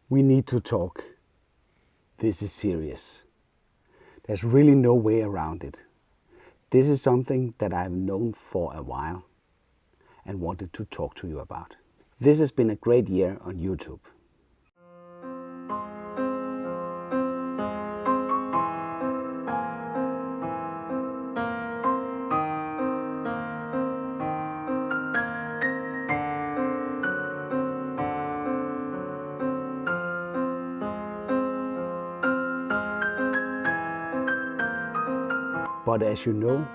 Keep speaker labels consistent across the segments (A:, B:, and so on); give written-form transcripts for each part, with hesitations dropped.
A: We need to talk. This is serious. There's really no way around it. This is something that I've known for a while and wanted to talk to you about. This has been a great year on YouTube. But as you know,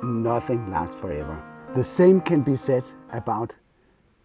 A: nothing lasts forever. The same can be said about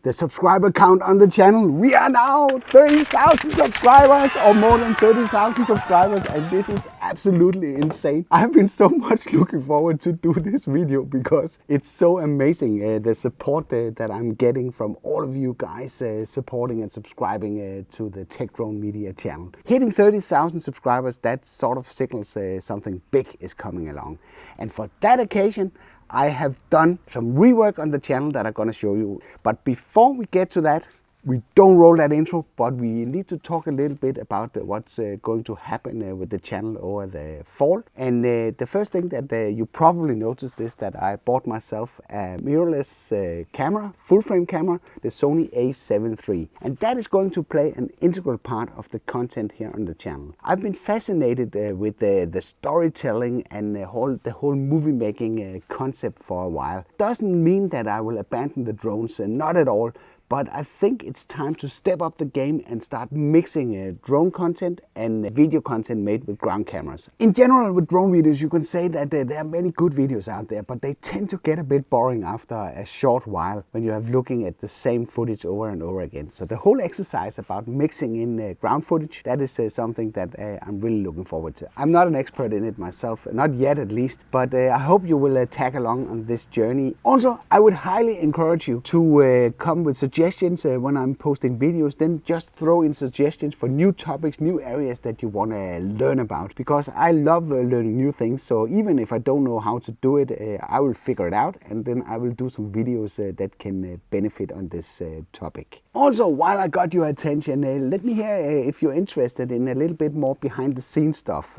A: the subscriber count on the channel. We are now 30,000 subscribers, or more than 30,000 subscribers, and this is absolutely insane. I've been so much looking forward to do this video because it's so amazing, the support that I'm getting from all of you guys supporting and subscribing to the Tech Drone Media channel. Hitting 30,000 subscribers, that sort of signals something big is coming along. And for that occasion, I have done some rework on the channel that I'm going to show you. But before we get to that, we don't roll that intro, but we need to talk a little bit about what's going to happen with the channel over the fall. And the first thing that you probably noticed is that I bought myself a mirrorless camera, full frame camera, the Sony a7 III. And that is going to play an integral part of the content here on the channel. I've been fascinated with the storytelling and the whole movie making concept for a while. Doesn't mean that I will abandon the drones, not at all. But I think it's time to step up the game and start mixing drone content and video content made with ground cameras. In general, with drone videos, you can say that there are many good videos out there, but they tend to get a bit boring after a short while when you have looking at the same footage over and over again. So the whole exercise about mixing in ground footage, that is something that I'm really looking forward to. I'm not an expert in it myself, not yet at least, but I hope you will tag along on this journey. Also, I would highly encourage you to come with suggestions when I'm posting videos. Then just throw in suggestions for new topics, new areas that you want to learn about, because I love learning new things. So even if I don't know how to do it, I will figure it out, and then I will do some videos that can benefit on this topic. Also, while I got your attention, let me hear if you're interested in a little bit more behind the scenes stuff.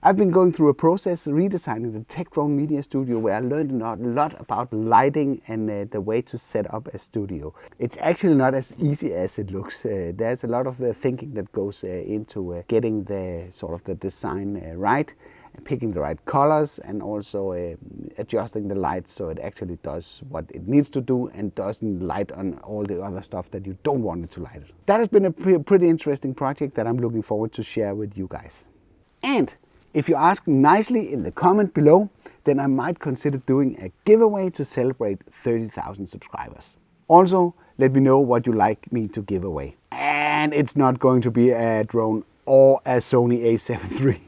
A: I've been going through a process redesigning the Tech Drone Media Studio, where I learned a lot about lighting and the way to set up a studio. It's actually not as easy as it looks. There's a lot of the thinking that goes into getting the sort of the design right, picking the right colors, and also adjusting the lights so it actually does what it needs to do and doesn't light on all the other stuff that you don't want it to light. That has been a pretty interesting project that I'm looking forward to share with you guys. And if you ask nicely in the comment below, then I might consider doing a giveaway to celebrate 30,000 subscribers. Also, let me know what you like me to give away. And it's not going to be a drone or a Sony a7 III.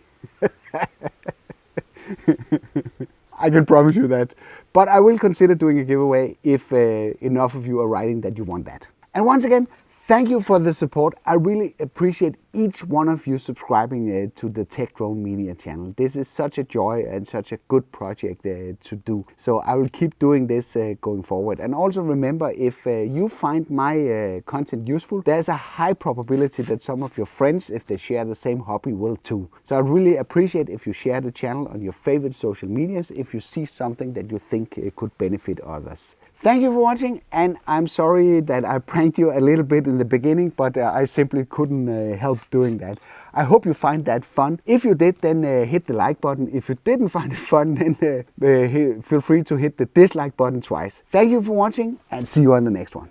A: I can promise you that. But I will consider doing a giveaway if enough of you are writing that you want that. And once again, thank you for the support. I really appreciate each one of you subscribing to the Tech Drone Media channel. This is such a joy and such a good project to do. So I will keep doing this going forward. And also remember, if you find my content useful, there's a high probability that some of your friends, if they share the same hobby, will too. So I really appreciate if you share the channel on your favorite social medias if you see something that you think could benefit others. Thank you for watching, and I'm sorry that I pranked you a little bit in the beginning, but I simply couldn't help doing that. I hope you find that fun. If you did, then hit the like button. If you didn't find it fun, then feel free to hit the dislike button twice. Thank you for watching, and see you on the next one.